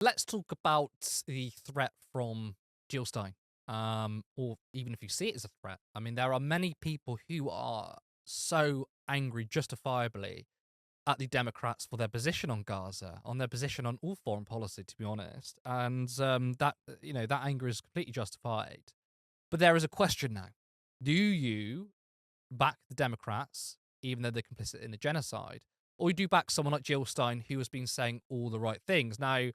Let's talk about the threat from Jill Stein, or even if you see it as a threat. I mean, there are many people who are so angry, justifiably, at the Democrats for their position on Gaza, on their position on all foreign policy, to be honest, and that that anger is completely justified. But there is a question now: do you back the Democrats, even though they're complicit in the genocide, or do you back someone like Jill Stein, who has been saying all the right things? Now,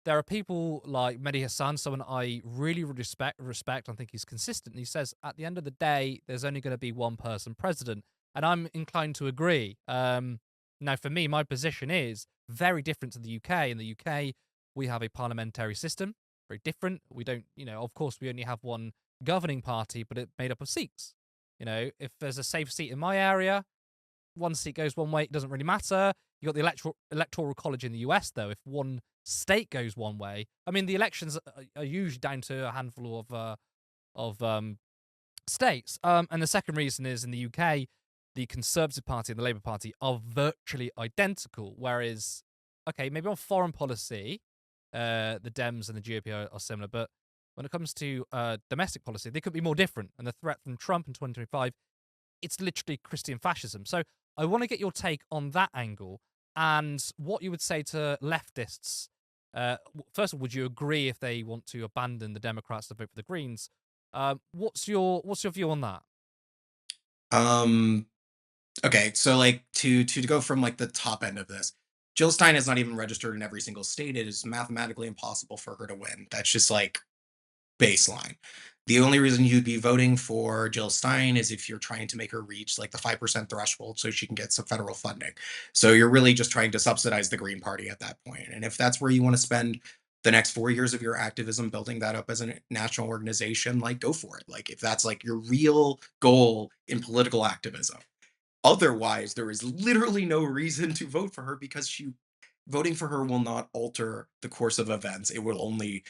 there are people like Mehdi Hassan, someone I really respect. I think he's consistent. He says at the end of the day, there's only going to be one person president, and I'm inclined to agree. Now, for me, my position is very different to the UK. In the UK, we have a parliamentary system, very different. We don't, of course, we only have one governing party, but it's made up of seats. If there's a safe seat in my area, one seat goes one way, it doesn't really matter. You got the electoral college in the US, though. If one state goes one way, I mean, the elections are usually down to a handful of states. And the second reason is in the UK, the Conservative Party and the Labour Party are virtually identical. Whereas, okay, maybe on foreign policy, the Dems and the GOP are similar, but when it comes to domestic policy, they could be more different. And the threat from Trump in 2025, it's literally Christian fascism. So I want to get your take on that angle and what you would say to leftists. First of all, would you agree if they want to abandon the Democrats to vote for the Greens? What's your view on that? Um, okay, so like to go from like the top end of this, Jill Stein is not even registered in every single state. It is mathematically impossible for her to win. That's just like baseline. The only reason you'd be voting for Jill Stein is if you're trying to make her reach like the 5% threshold so she can get some federal funding. So you're really just trying to subsidize the Green Party at that point. And if that's where you want to spend the next 4 years of your activism building that up as a national organization, like go for it. Like if that's like your real goal in political activism. Otherwise, there is literally no reason to vote for her because she voting for her will not alter the course of events. It will only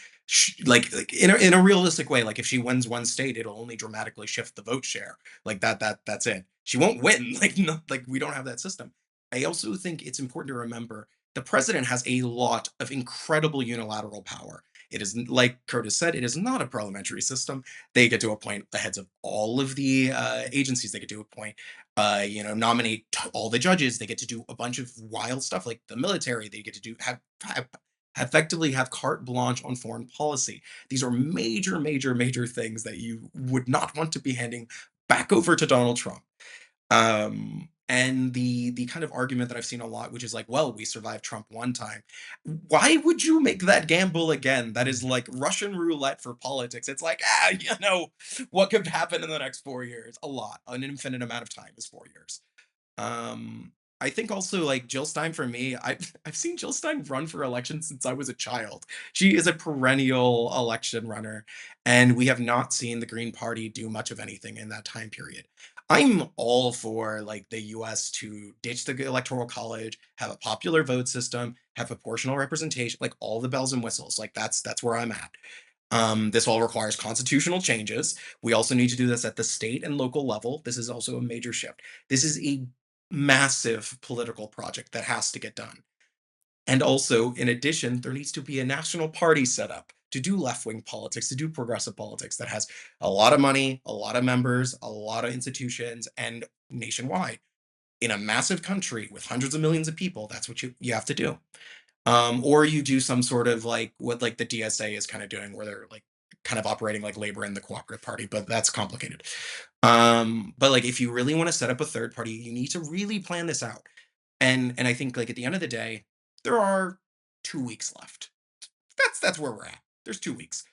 like in a realistic way. Like if she wins one state, it'll only dramatically shift the vote share. Like that's it. She won't win. Like no, like we don't have that system. I also think it's important to remember the president has a lot of incredible unilateral power. It is like Curtis said, it is not a parliamentary system. They get to appoint the heads of all of the agencies. They get to appoint nominate all the judges. They get to do a bunch of wild stuff like the military. They get to have effectively have carte blanche on foreign policy. These are major, major, major things that you would not want to be handing back over to Donald Trump. And the kind of argument that I've seen a lot, which is like, well, we survived Trump one time. Why would you make that gamble again? That is like Russian roulette for politics. It's like, what could happen in the next 4 years? A lot. An infinite amount of time is 4 years. I think also like Jill Stein for me, I've seen Jill Stein run for election since I was a child. She is a perennial election runner, and we have not seen the Green Party do much of anything in that time period. I'm all for like the US to ditch the electoral college, have a popular vote system, have proportional representation, like all the bells and whistles. Like that's where I'm at. This all requires constitutional changes. We also need to do this at the state and local level. This is also a major shift. This is a massive political project that has to get done. And also, in addition, there needs to be a national party set up to do left wing politics, to do progressive politics that has a lot of money, a lot of members, a lot of institutions, and nationwide. In a massive country with hundreds of millions of people, that's what you have to do. Or you do some sort of like what like the DSA is kind of doing, where they're like kind of operating like labor in the cooperative party, but that's complicated. But like if you really want to set up a third party, you need to really plan this out. And I think like at the end of the day, there are 2 weeks left. That's where we're at. There's 2 weeks.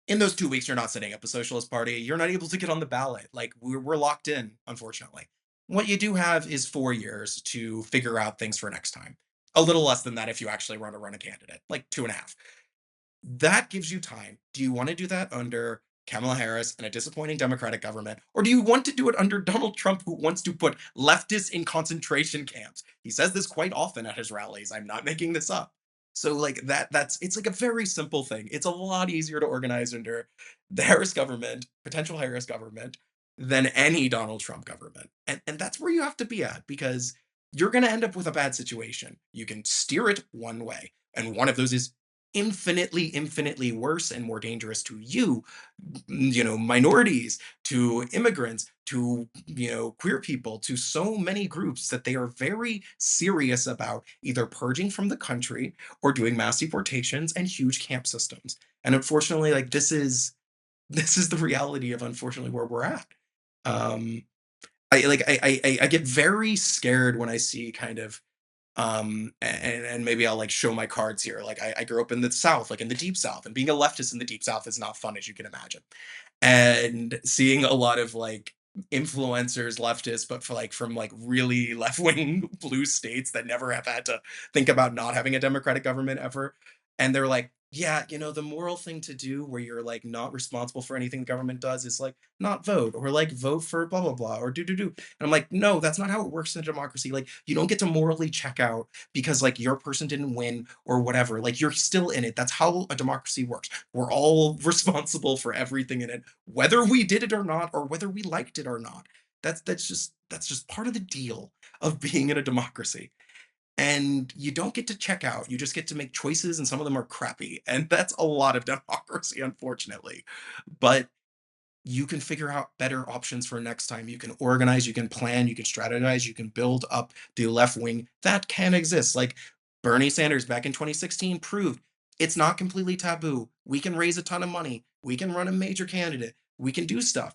In those 2 weeks, you're not setting up a socialist party. You're not able to get on the ballot. Like we're locked in, unfortunately. What you do have is 4 years to figure out things for next time. A little less than that if you actually want to run a candidate, like 2.5. That gives you time. Do you want to do that under Kamala Harris and a disappointing Democratic government? Or do you want to do it under Donald Trump, who wants to put leftists in concentration camps? He says this quite often at his rallies. I'm not making this up. So like that's it's like a very simple thing. It's a lot easier to organize under the Harris government, potential Harris government, than any Donald Trump government. And that's where you have to be at because you're going to end up with a bad situation. You can steer it one way, and one of those is infinitely worse and more dangerous to you, minorities, to immigrants, to, queer people, to so many groups that they are very serious about either purging from the country or doing mass deportations and huge camp systems. And unfortunately, like this is the reality of unfortunately where we're at. Um, I get very scared when I see kind of and maybe I'll like show my cards here. Like I grew up in the South, like in the deep South, and being a leftist in the deep South is not fun as you can imagine. And seeing a lot of like influencers leftists, but for like from like really left-wing blue states that never have had to think about not having a democratic government ever. And they're like, yeah, the moral thing to do where you're like not responsible for anything the government does is like not vote or like vote for blah blah blah or do. And I'm like, no, that's not how it works in a democracy. Like you don't get to morally check out because like your person didn't win or whatever. Like you're still in it. That's how a democracy works. We're all responsible for everything in it, whether we did it or not, or whether we liked it or not. That's just part of the deal of being in a democracy. And you don't get to check out. You just get to make choices, and some of them are crappy. And that's a lot of democracy, unfortunately. But you can figure out better options for next time. You can organize, you can plan, you can strategize, you can build up the left wing that can exist. Like Bernie Sanders back in 2016 proved it's not completely taboo. We can raise a ton of money. We can run a major candidate. We can do stuff.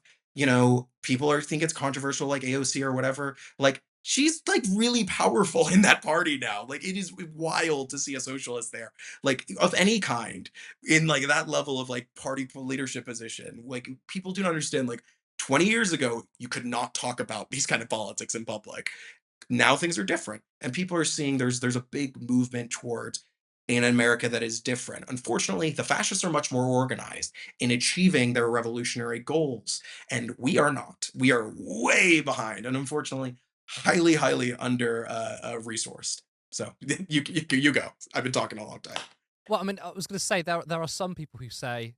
People are think it's controversial like AOC or whatever. Like she's like really powerful in that party now. Like it is wild to see a socialist there, like of any kind in like that level of like party leadership position. Like people do not understand. Like 20 years ago, you could not talk about these kind of politics in public. Now things are different, and people are seeing there's a big movement towards an America that is different. Unfortunately, the fascists are much more organized in achieving their revolutionary goals, and we are not. We are way behind, and unfortunately, highly under resourced. So you go. I've been talking a long time. Well, I mean, I was going to say there are some people who say,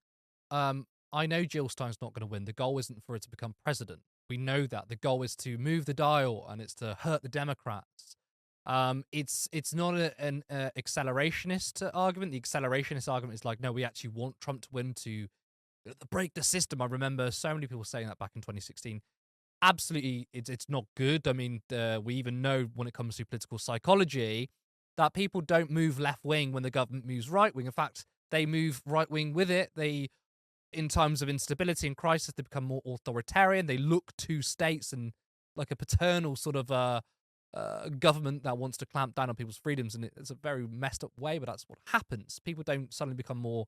I know Jill Stein's not going to win. The goal isn't for her to become president. We know that the goal is to move the dial and it's to hurt the Democrats. It's not an accelerationist argument. The accelerationist argument is like, no, we actually want Trump to win to break the system. I remember so many people saying that back in 2016. Absolutely, it's not good. I mean, we even know when it comes to political psychology that people don't move left wing when the government moves right wing. In fact, they move right wing with it. They, in times of instability and crisis, they become more authoritarian. They look to states and like a paternal sort of government that wants to clamp down on people's freedoms, and it's a very messed up way. But that's what happens. People don't suddenly become more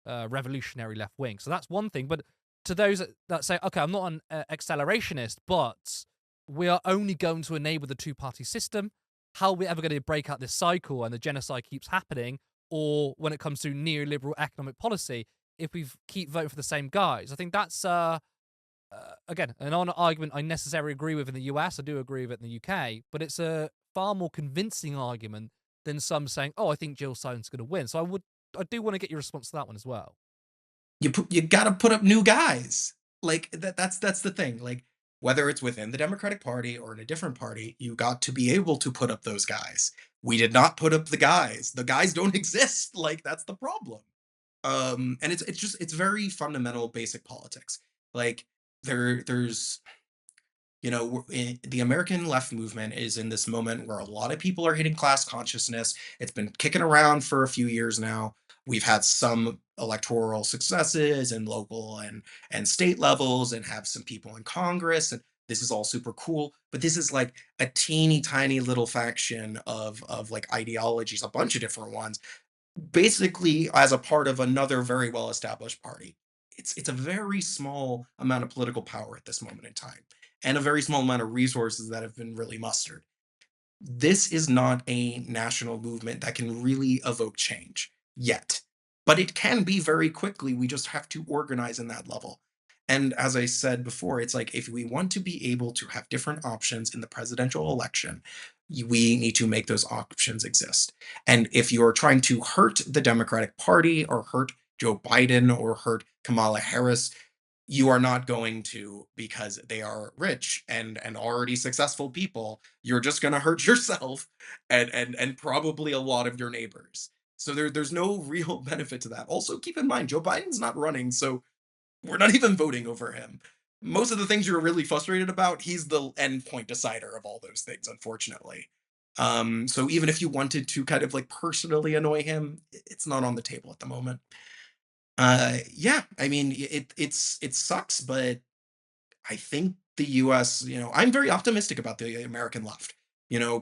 revolutionary left wing. So that's one thing. But to those that say, okay, I'm not an accelerationist, but we are only going to enable the two-party system. How are we ever going to break out this cycle and the genocide keeps happening? Or when it comes to neoliberal economic policy, if we keep voting for the same guys, I think that's again an argument I necessarily agree with in the US. I do agree with it in the UK, but it's a far more convincing argument than some saying, "Oh, I think Jill Stein's going to win." So I do want to get your response to that one as well. You got to put up new guys. Like that's the thing. Like whether it's within the Democratic Party or in a different party, you got to be able to put up those guys. We did not put up the guys. The guys don't exist. Like that's the problem. And it's very fundamental basic politics. Like there's the American left movement is in this moment where a lot of people are hitting class consciousness. It's been kicking around for a few years now. We've had some electoral successes and local and state levels, and have some people in Congress, and this is all super cool. But this is like a teeny tiny little faction of like ideologies, a bunch of different ones, basically as a part of another very well established party. It's a very small amount of political power at this moment in time, and a very small amount of resources that have been really mustered. This is not a national movement that can really evoke change yet, but it can be very quickly. We just have to organize in that level. And as I said before, it's like if we want to be able to have different options in the presidential election, we need to make those options exist. And if you're trying to hurt the Democratic Party or hurt Joe Biden or hurt Kamala Harris, you are not going to, because they are rich and already successful people. You're just going to hurt yourself and probably a lot of your neighbors. So there's no real benefit to that. Also, keep in mind, Joe Biden's not running, so we're not even voting over him. Most of the things you're really frustrated about, he's the endpoint decider of all those things, unfortunately. So even if you wanted to kind of like personally annoy him, it's not on the table at the moment. Yeah, I mean, it sucks, but I think the US, I'm very optimistic about the American left.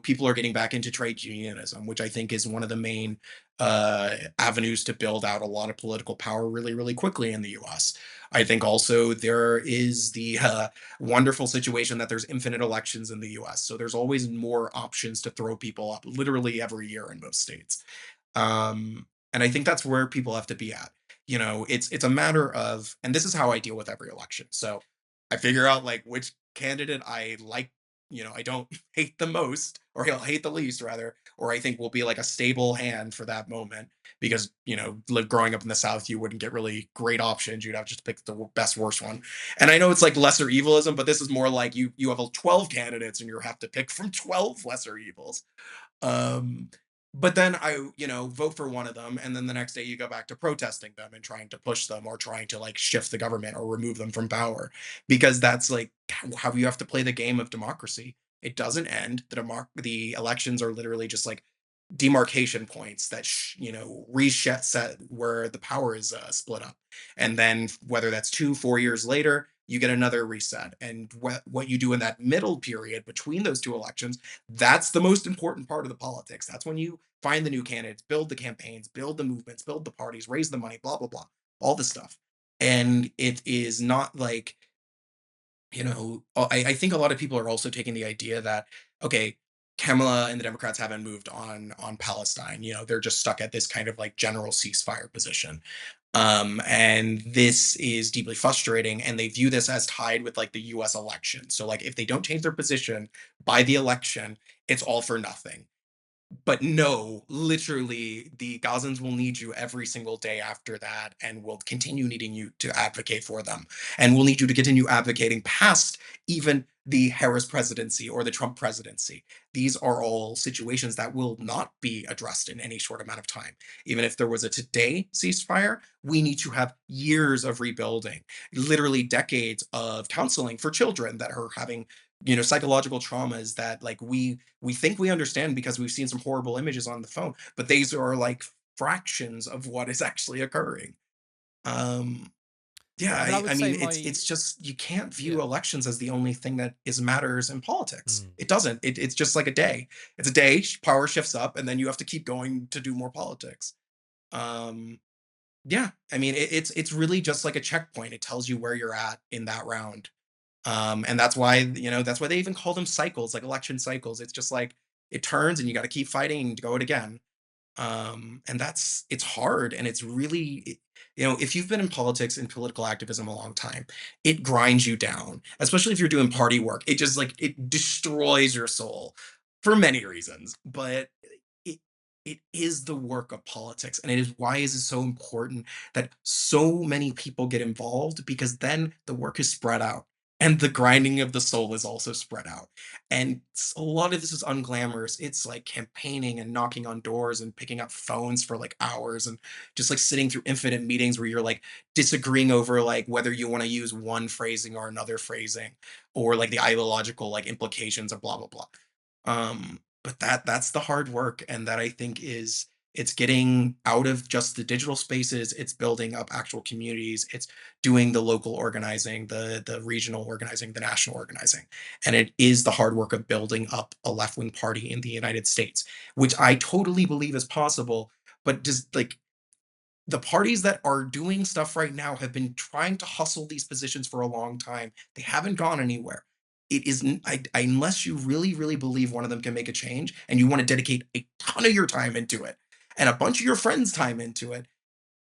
People are getting back into trade unionism, which I think is one of the main avenues to build out a lot of political power really, really quickly in the US. I think also there is the wonderful situation that there's infinite elections in the US. So there's always more options to throw people up literally every year in most states. And I think that's where people have to be at. It's a matter of, and this is how I deal with every election. So I figure out like which candidate I like, I don't hate the most, or he'll hate the least rather, or I think will be like a stable hand for that moment. Because, growing up in the South, you wouldn't get really great options. You'd have to just pick the best worst one. And I know it's like lesser evilism, but this is more like you have 12 candidates and you have to pick from 12 lesser evils. Um, but then I, vote for one of them, and then the next day you go back to protesting them and trying to push them or trying to like shift the government or remove them from power, because that's like how you have to play the game of democracy. It doesn't end. The elections are literally just like demarcation points that reset set where the power is split up, and then whether that's 2 4 years later you get another reset, and what you do in that middle period between those two elections, that's the most important part of the politics. That's when you find the new candidates, build the campaigns, build the movements, build the parties, raise the money, blah blah blah, all this stuff. And it is not like, I think a lot of people are also taking the idea that, okay, Kamala and the Democrats haven't moved on Palestine. They're just stuck at this kind of like general ceasefire position. And this is deeply frustrating. And they view this as tied with like the US election. So like if they don't change their position by the election, it's all for nothing. But no, literally, the Gazans will need you every single day after that, and will continue needing you to advocate for them. And will need you to continue advocating past even the Harris presidency or the Trump presidency. These are all situations that will not be addressed in any short amount of time. Even if there was a today ceasefire, we need to have years of rebuilding, literally decades of counseling for children that are having, psychological traumas that like we think we understand because we've seen some horrible images on the phone, but these are like fractions of what is actually occurring. Um, yeah, I mean, I I would say mean, it's my it's just you can't view yeah. elections as the only thing that is matters in politics. Mm. It doesn't. It's just like a day. It's a day. Power shifts up, and then you have to keep going to do more politics. Um, yeah, I mean, it's really just like a checkpoint. It tells you where you're at in that round. And that's why they even call them cycles, like election cycles. It's just like it turns and you got to keep fighting and go it again. And it's hard, and it's really, if you've been in politics and political activism a long time, it grinds you down, especially if you're doing party work. It just like it destroys your soul for many reasons. But it it is the work of politics, and it is why is it so important that so many people get involved, because then the work is spread out and the grinding of the soul is also spread out. And a lot of this is unglamorous. It's like campaigning and knocking on doors and picking up phones for like hours, and just like sitting through infinite meetings where you're like disagreeing over like whether you want to use one phrasing or another phrasing, or like the ideological like implications of blah blah blah. But that's the hard work, and that I think is, it's getting out of just the digital spaces, it's building up actual communities, it's doing the local organizing, the regional organizing, the national organizing. And it is the hard work of building up a left-wing party in the United States, which I totally believe is possible, but just like the parties that are doing stuff right now have been trying to hustle these positions for a long time. They haven't gone anywhere. It is unless you really, really believe one of them can make a change, and you want to dedicate a ton of your time into it and a bunch of your friends' time into it,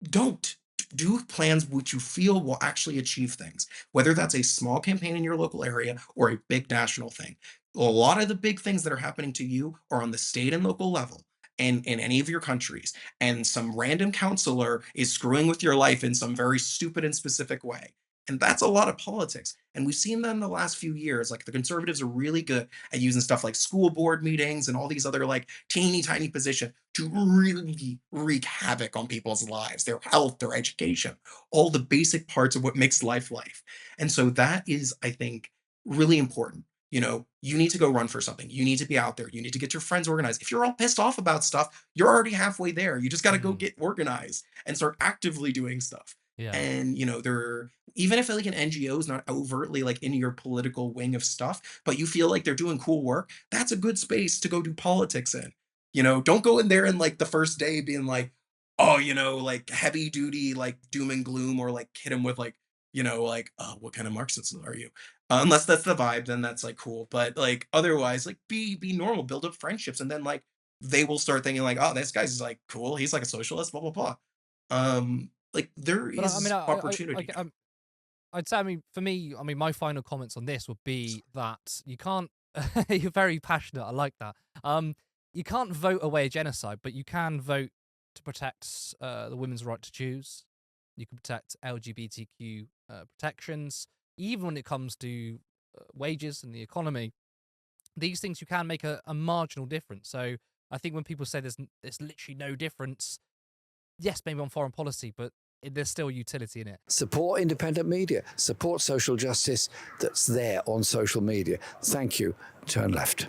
don't do plans which you feel will actually achieve things, whether that's a small campaign in your local area or a big national thing. A lot of the big things that are happening to you are on the state and local level, and in any of your countries, and some random counselor is screwing with your life in some very stupid and specific way. And that's a lot of politics. And we've seen that in the last few years. Like the conservatives are really good at using stuff like school board meetings and all these other like teeny tiny positions to really wreak havoc on people's lives, their health, their education, all the basic parts of what makes life life. And so that is, I think, really important. You need to go run for something. You need to be out there. You need to get your friends organized. If you're all pissed off about stuff, you're already halfway there. You just got to go Mm, get organized and start actively doing stuff. yeah. And there, even if like an NGO is not overtly like in your political wing of stuff, but you feel like they're doing cool work, that's a good space to go do politics in. Don't go in there and like the first day being like, oh, like heavy duty, like doom and gloom, or like hit them with like, like, what kind of Marxist are you? Unless that's the vibe, then that's like cool. But like otherwise, like be normal, build up friendships, and then like they will start thinking like, oh, this guy's like cool. He's like a socialist, blah blah blah. Like there But I mean, is opportunity now. I'd say, I mean, for me, I mean, my final comments on this would be that you can't. You're very passionate. I like that. You can't vote away a genocide, but you can vote to protect the women's right to choose. You can protect LGBTQ protections, even when it comes to wages and the economy. These things you can make a marginal difference. So I think when people say there's literally no difference, yes, maybe on foreign policy, but there's still utility in it. Support independent media. Support social justice that's there on social media. Thank you. Turn left.